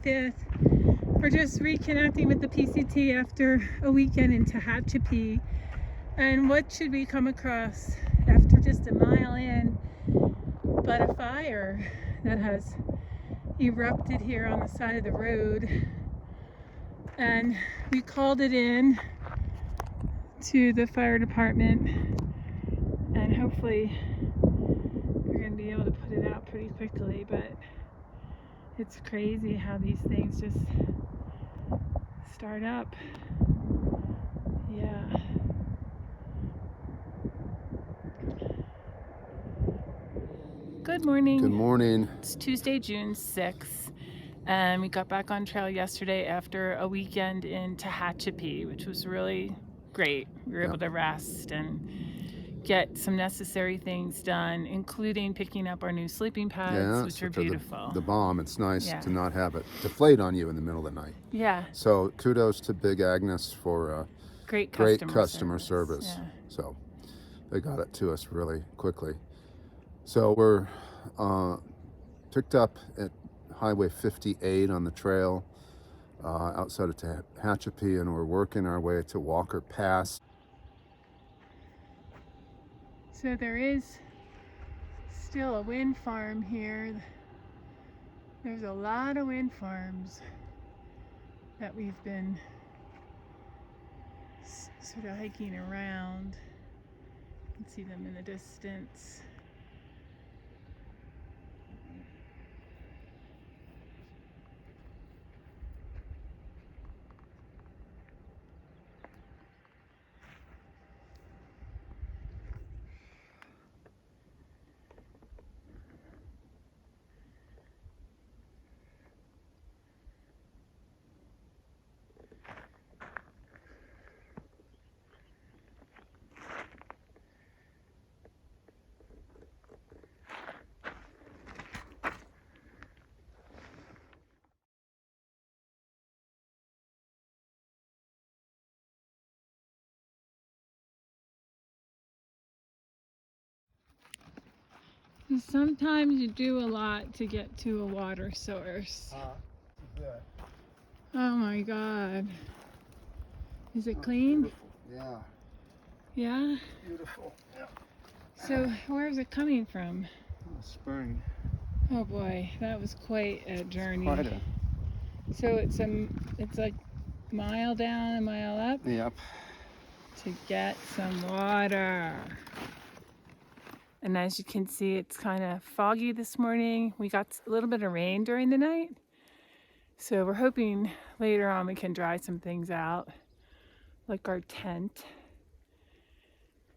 25th. We're just reconnecting with the PCT after a weekend in Tehachapi. And what should we come across after just a mile in but a fire that has erupted here on the side of the road. And we called it in to the fire department, and hopefully we're going to be able to put it out pretty quickly. But it's crazy how these things just start up. Yeah. Good morning. Good morning. It's Tuesday, June 6th, and we got back on trail yesterday after a weekend in Tehachapi, which was really great. We were able to rest and get some necessary things done, including picking up our new sleeping pads, which are beautiful. The bomb. It's nice to not have it deflate on you in the middle of the night. Yeah. So kudos to Big Agnes for great customer service. Yeah. So they got it to us really quickly. So we're picked up at Highway 58 on the trail outside of Tehachapi, and we're working our way to Walker Pass. So there is still a wind farm here. There's a lot of wind farms that we've been sort of hiking around. You can see them in the distance. Sometimes you do a lot to get to a water source. Oh my God. Is it clean? Yeah. Yeah? Beautiful. Yeah. So where is it coming from? Spring. Oh boy, that was quite a journey. So it's like a mile down, a mile up? Yep. To get some water. And as you can see, it's kind of foggy this morning. We got a little bit of rain during the night. So we're hoping later on we can dry some things out, like our tent.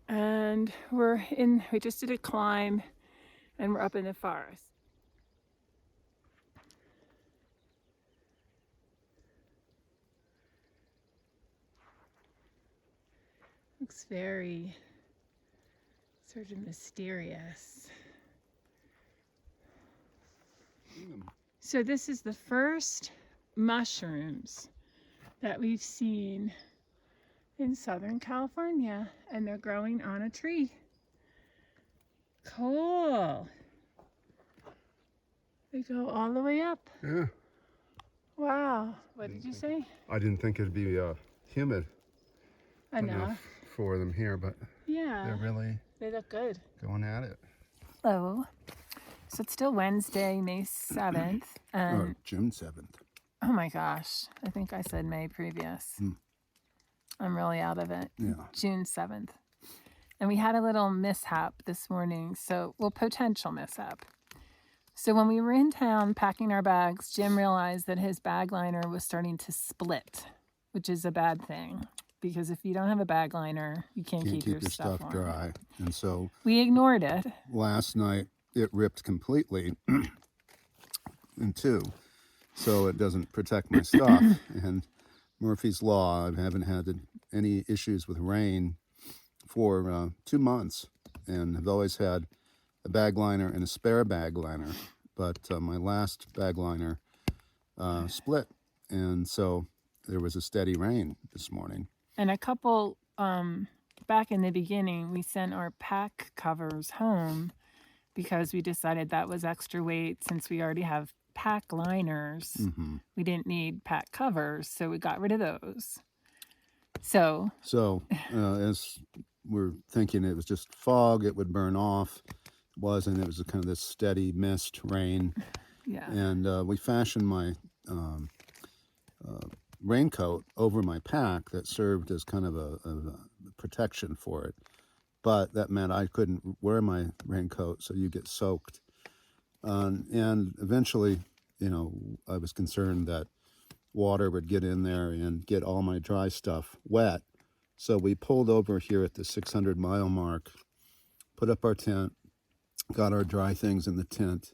And we just did a climb, and we're up in the forest. Looks very sort of mysterious. So this is the first mushrooms that we've seen in Southern California, and they're growing on a tree. Cool. They go all the way up. Yeah. Wow. What did you say? I didn't think it'd be humid enough for them here, but yeah, they look good. Going at it. Hello. So it's still Wednesday, May 7th. And June 7th. Oh my gosh. I think I said May previous. I'm really out of it. Yeah. June 7th. And we had a little mishap this morning. Potential mishap. So when we were in town packing our bags, Jim realized that his bag liner was starting to split, which is a bad thing. Because if you don't have a bag liner, you can't keep your stuff dry. And so we ignored it. Last night it ripped completely in two, so it doesn't protect my stuff. And Murphy's Law, I haven't had any issues with rain for 2 months, and have always had a bag liner and a spare bag liner. But my last bag liner split, and so there was a steady rain this morning. And a couple, back in the beginning, we sent our pack covers home because we decided that was extra weight since we already have pack liners. Mm-hmm. We didn't need pack covers, so we got rid of those. So as we're thinking it was just fog, it would burn off. It wasn't. It was kind of this steady mist, rain. yeah. And we fashioned my raincoat over my pack that served as kind of a protection for it. But that meant I couldn't wear my raincoat, so you get soaked. And eventually, I was concerned that water would get in there and get all my dry stuff wet. So we pulled over here at the 600-mile mark, put up our tent, got our dry things in the tent,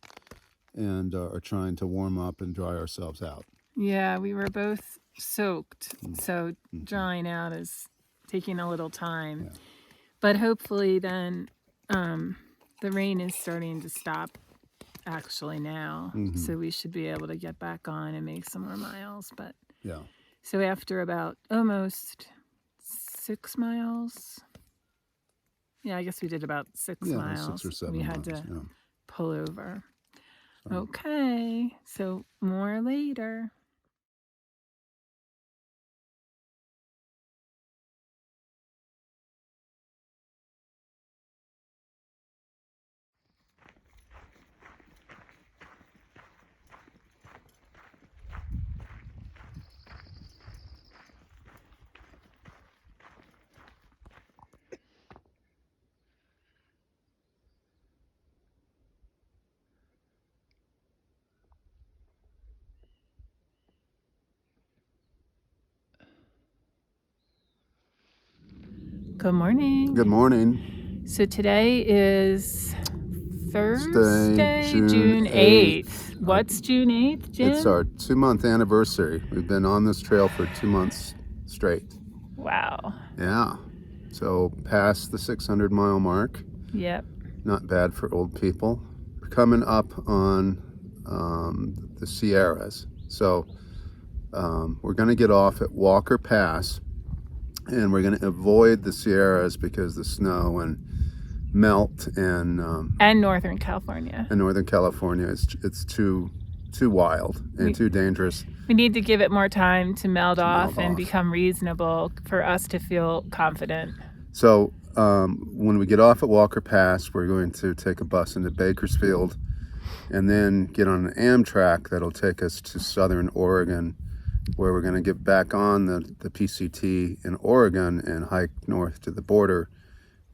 and are trying to warm up and dry ourselves out. Yeah, we were both soaked, so drying out is taking a little time. Yeah. But hopefully then the rain is starting to stop actually now. So we should be able to get back on and make some more miles. But Yeah. so after about almost 6 miles, yeah, I guess we did about 6 miles. 6 or 7 we miles. had to Yeah. pull over. So, Okay, so more later. Good morning. good morning. So today is Thursday, June June 8th. 8th. What's June 8th, Jim? It's our 2-month anniversary. We've been on this trail for 2 months straight. Wow. Yeah. So past the 600-mile mark. Yep. Not bad for old people. We're coming up on the Sierras. So we're going to get off at Walker Pass, and we're going to avoid the Sierras because the snow and melt and Northern California. in Northern California, it's too wild and too dangerous. We need to give it more time to melt off and off. become reasonable for us to feel confident. So when we get off at Walker Pass, we're going to take a bus into Bakersfield and then get on an Amtrak that'll take us to Southern Oregon, where we're going to get back on the PCT in Oregon and hike north to the border.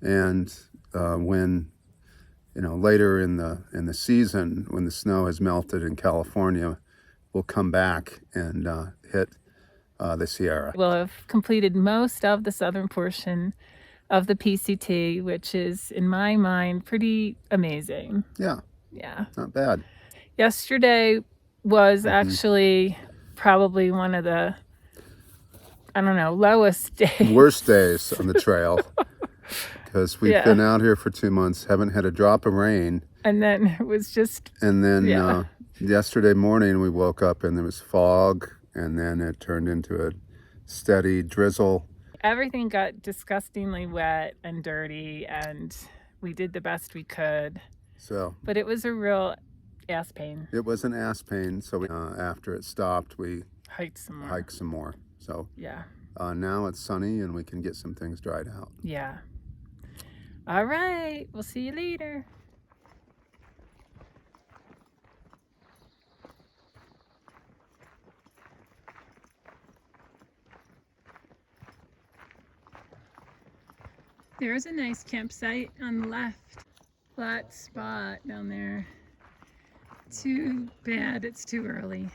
And when later in the season, when the snow has melted in California, we'll come back and hit the Sierra. We'll have completed most of the southern portion of the PCT, which is, in my mind, pretty amazing. Yeah, Yeah. not bad. Yesterday was actually probably one of the, lowest days. Worst days on the trail, because we've been out here for 2 months, haven't had a drop of rain. And then it was just... And then yesterday morning we woke up and there was fog, and then it turned into a steady drizzle. Everything got disgustingly wet and dirty, and we did the best we could. But it was a real ass pain. It was an ass pain. So after it stopped, we hiked some more. So yeah. Now it's sunny and we can get some things dried out. Yeah. All right. We'll see you later. There's a nice campsite on the left. Flat spot down there. Too bad it's too early.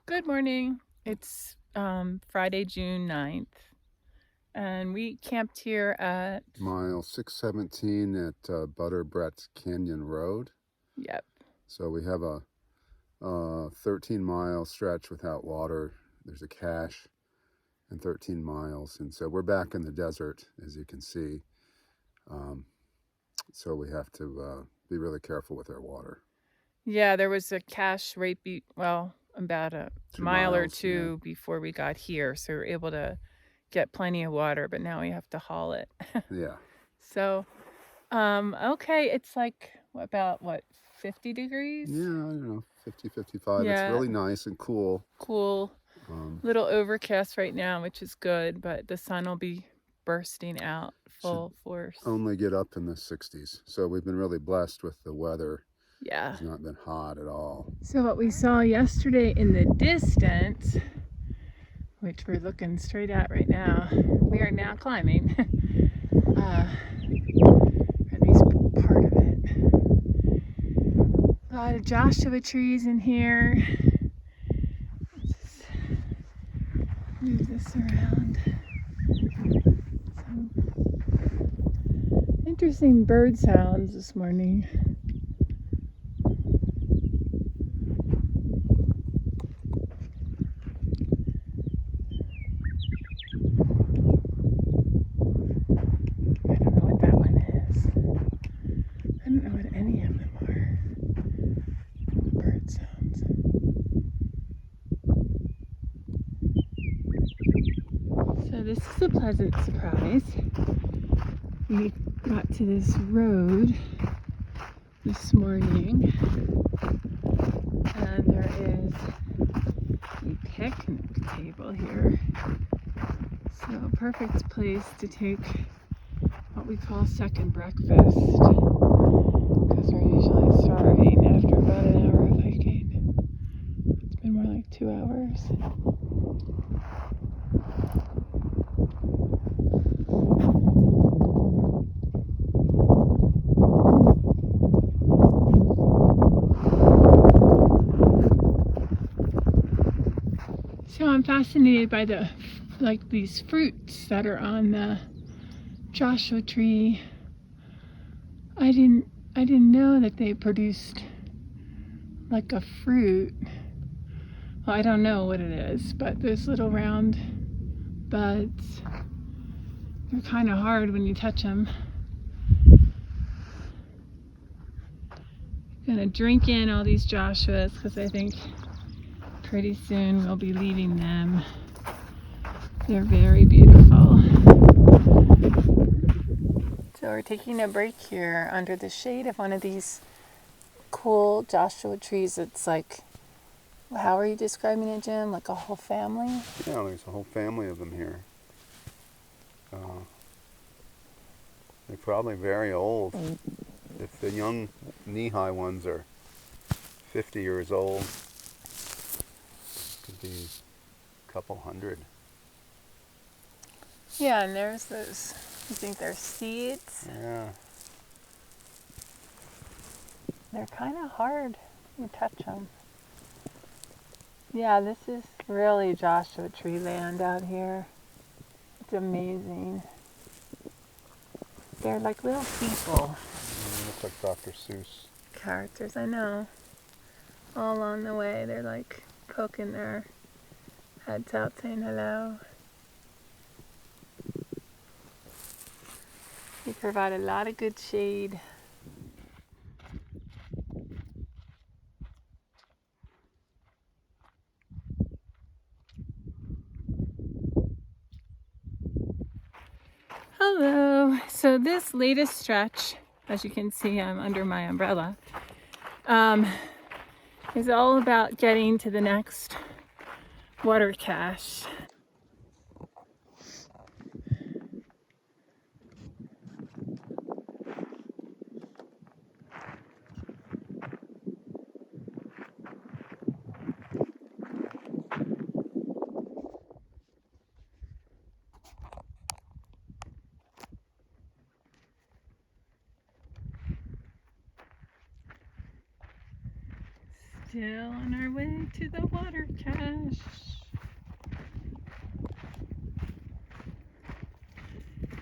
Good morning. It's Friday, June 9th, and we camped here at, Mile 617 at Butterbrett's Canyon Road. yep. So we have a 13-mile stretch without water. There's a cache and 13 miles. And so we're back in the desert, as you can see. So we have to be really careful with our water. Yeah, there was a cache right about a 2 mile or miles, two before we got here, so we were able to get plenty of water, but now we have to haul it. Yeah. So, okay, it's like about 50 degrees? Yeah, I don't know, 50, 55. It's Yeah, really nice and cool. cool. Little overcast right now, which is good, but the sun will be bursting out full force. Only get up in the 60s. So we've been really blessed with the weather. Yeah. It's not been hot at all. So what we saw yesterday in the distance, which we're looking straight at right now, we are now climbing, or at least part of it. A lot of Joshua trees in here. Just move this around. Some interesting bird sounds this morning. I don't know what any of them are. Bird sounds. So this is a pleasant surprise. We got to this road this morning, and there is a picnic table here. So perfect place to take what we call second breakfast, because we're usually starving after about an hour of hiking. It's been more like 2 hours. So I'm fascinated by these fruits that are on the Joshua tree. I didn't know that they produced like a fruit. Well, I don't know what it is, but those little round buds, they're kind of hard when you touch them. Gonna drink in all these Joshuas because I think pretty soon we'll be leaving them. They're very beautiful. So we're taking a break here under the shade of one of these cool Joshua trees. It's like, how are you describing it, Jim? Like a whole family? Yeah, there's a whole family of them here. They're probably very old. If the young knee-high ones are 50 years old, could be a couple hundred. Yeah, and there's those, you think they're seeds? Yeah. They're kind of hard when you touch them. Yeah, this is really Joshua tree land out here. It's amazing. They're like little people. They look like Dr. Seuss. Characters, I know. All along the way, they're like poking their heads out saying hello. They provide a lot of good shade. Hello. So this latest stretch, as you can see, I'm under my umbrella, is all about getting to the next water cache. Still on our way to the water cache.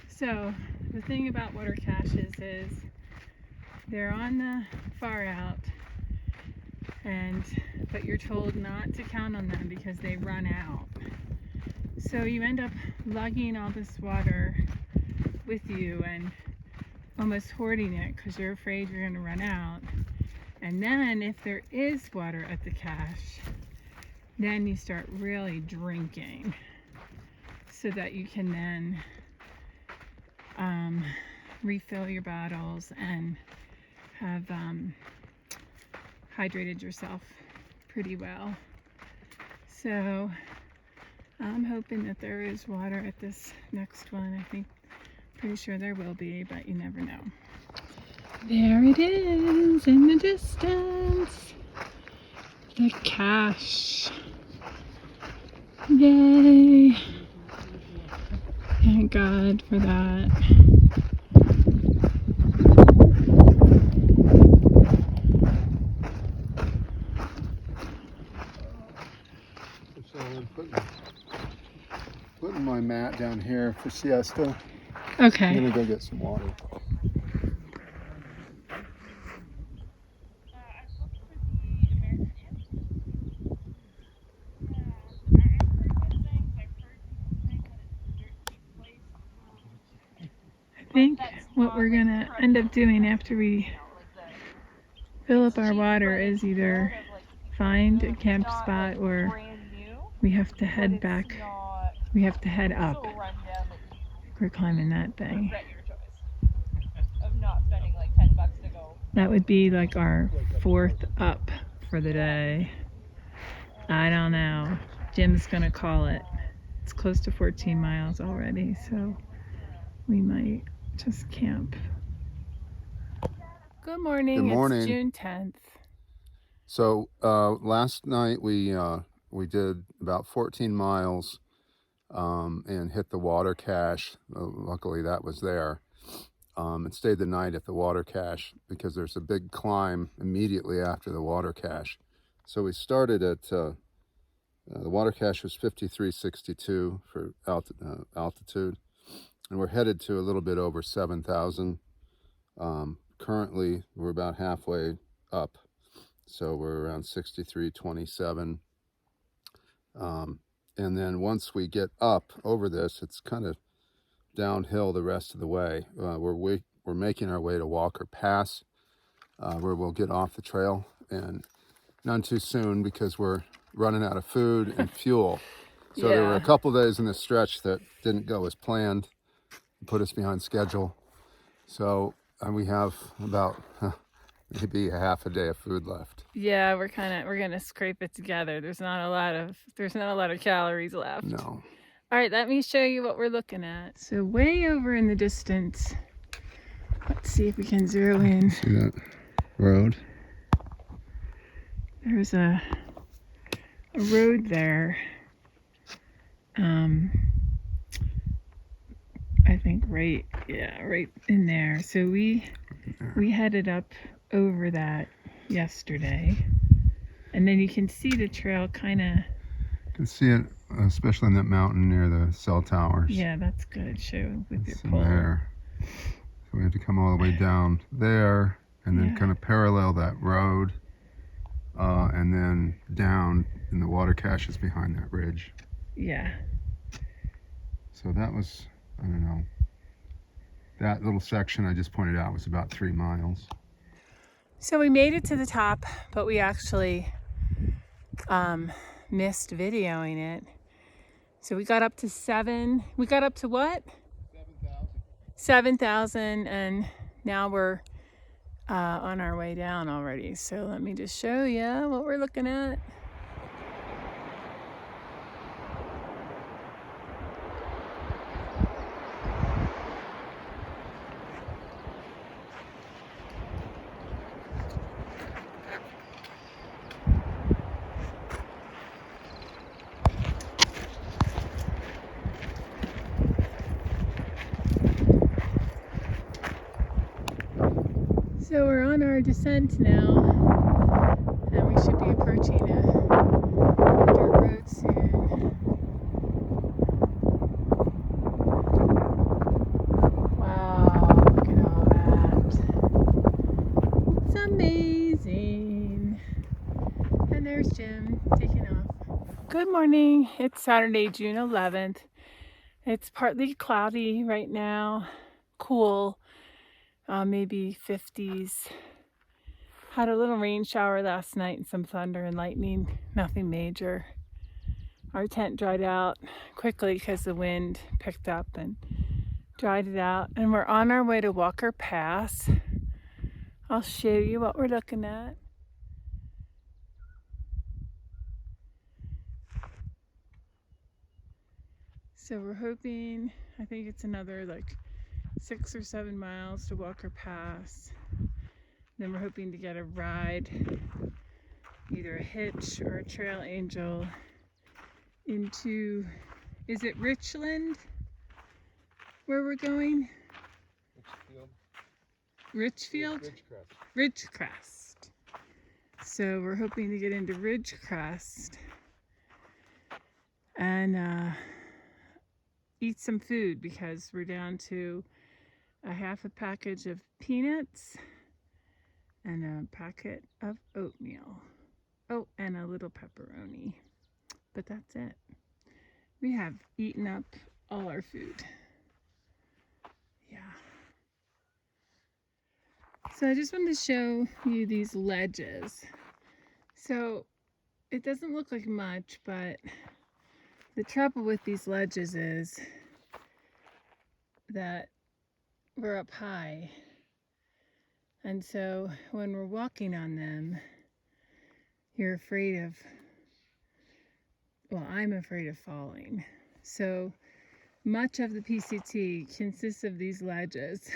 So the thing about water caches is they're on the far out, but you're told not to count on them because they run out. So you end up lugging all this water with you and almost hoarding it because you're afraid you're going to run out. And then if there is water at the cache, then you start really drinking so that you can then refill your bottles and have hydrated yourself pretty well. So I'm hoping that there is water at this next one. Pretty sure there will be, but you never know. There it is in the distance. The cache. Yay. Thank God for that. So I'm putting my mat down here for siesta. Okay. I'm gonna go get some water. I think what we're gonna end up doing after we fill up our water is either find a camp spot or we have to head back. We have to head up. We're climbing that thing. That would be like our 4th up for the day. I don't know. Jim's gonna call it. It's close to 14 miles already, so we might just camp. Good morning. Good morning. It's June 10th. So last night we did about 14 miles and hit the water cache. Luckily that was there. And stayed the night at the water cache because there's a big climb immediately after the water cache. So we started at the water cache was 5362 for altitude, and we're headed to a little bit over 7,000. Currently we're about halfway up, so we're around 6327. And then once we get up over this, it's kind of downhill the rest of the way. We're making our way to Walker Pass, where we'll get off the trail, and not too soon because we're running out of food and fuel. So there were a couple days in this stretch that didn't go as planned, put us behind schedule. So we have about maybe a half a day of food left. Yeah, we're gonna scrape it together. There's not a lot of calories left. No. All right, let me show you what we're looking at. So way over in the distance, let's see if we can zero in. See that road? There's a road there. I think right in there. So we headed up over that yesterday, and then you can see the trail kind of. You can see it, especially in that mountain near the cell towers. Yeah, that's good. Show with it's your pole. There. So we have to come all the way down there, and then kind of parallel that road, and then down, and the water cache is behind that ridge. Yeah. So that was, I don't know, that little section I just pointed out was about 3 miles. So we made it to the top, but we actually missed videoing it. So we got up to what? 7,000, and now we're on our way down already. So let me just show you what we're looking at. So we're on our descent now, and we should be be approaching a dirt road soon. Wow, look at all that. It's amazing. And there's Jim taking off. Good morning. It's Saturday, June 11th. It's partly cloudy right now, cool, maybe 50s. Had a little rain shower last night and some thunder and lightning, nothing major. Our tent dried out quickly because the wind picked up and dried it out. And we're on our way to Walker Pass. I'll show you what we're looking at. So we're hoping, I think it's another like 6 or 7 miles to Walker Pass. Then we're hoping to get a ride, either a hitch or a trail angel into, is it Richland where we're going? Richfield? Ridgecrest. So we're hoping to get into Ridgecrest and eat some food because we're down to a half a package of peanuts and a packet of oatmeal. Oh, and a little pepperoni. But that's it. We have eaten up all our food. Yeah. So I just wanted to show you these ledges. So it doesn't look like much, but the trouble with these ledges is that we're up high. And so when we're walking on them, you're afraid of, well, I'm afraid of falling. So much of the PCT consists of these ledges.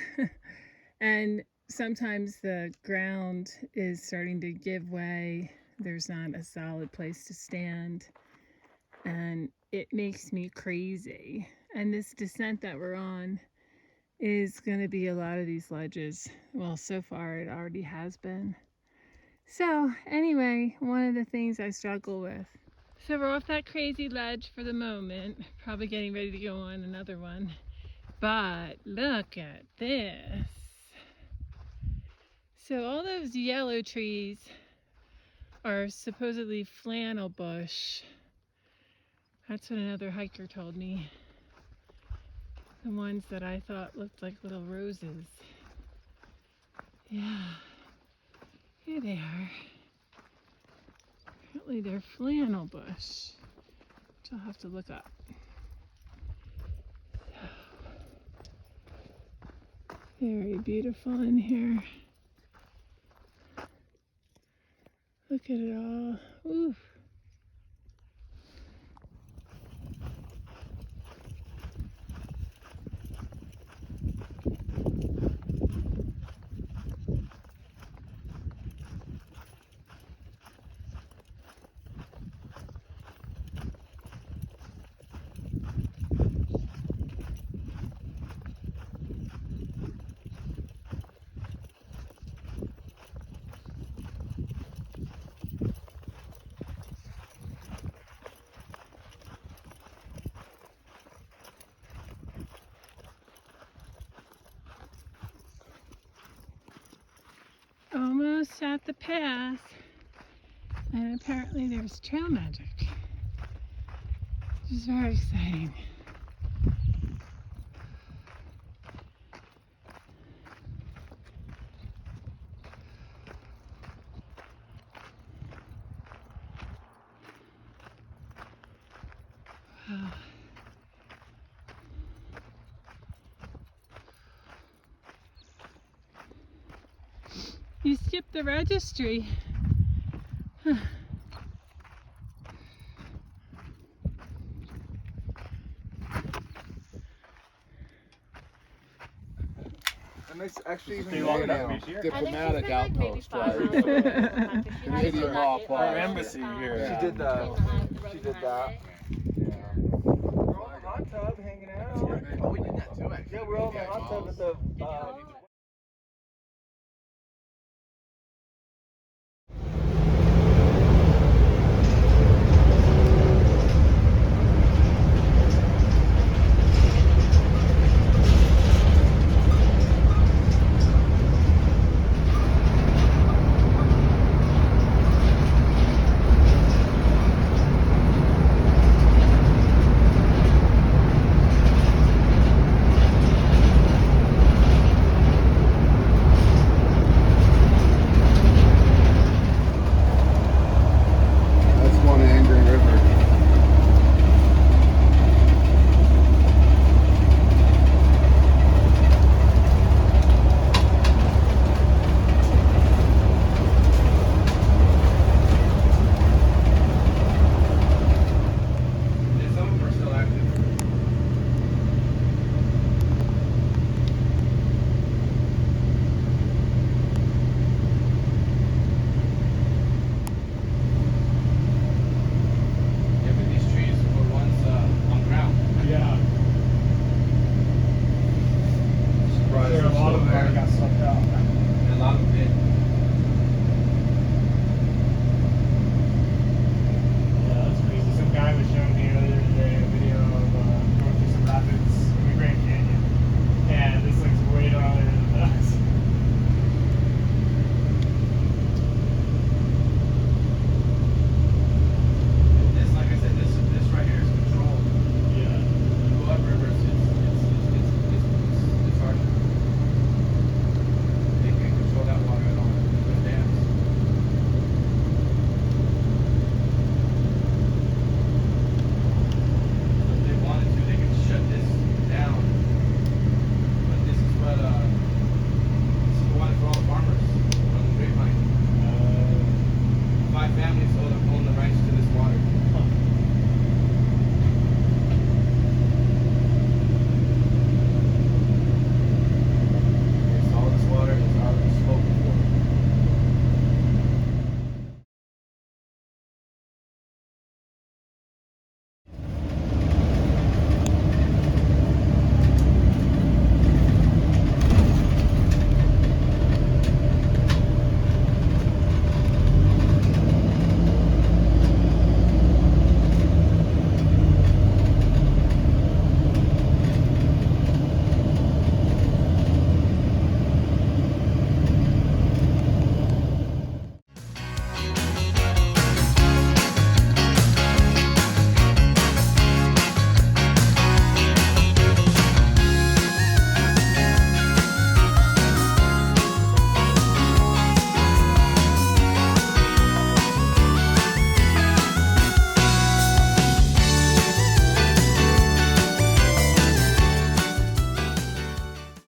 And sometimes the ground is starting to give way. There's not a solid place to stand. And it makes me crazy. And this descent that we're on is going to be a lot of these ledges. Well, so far it already has been. So anyway, one of the things I struggle with. So we're off that crazy ledge for the moment, probably getting ready to go on another one. But look at this. So all those yellow trees are supposedly flannel bush. That's what another hiker told me. The ones that I thought looked like little roses. Yeah, here they are. Apparently they're flannel bush, which I'll have to look up. Very beautiful in here. Look at it all. Ooh. Almost at the pass, and apparently there's trail magic, which is very exciting. Wow. You skipped the registry. And it's actually even Stay more long enough now. to be here. Diplomatic outpost, right? Canadian law Our applies. embassy here. She did that. She did that. Yeah. We're all in the hot tub hanging out. Oh, we did that too, actually. Yeah, we're all in the hot tub at the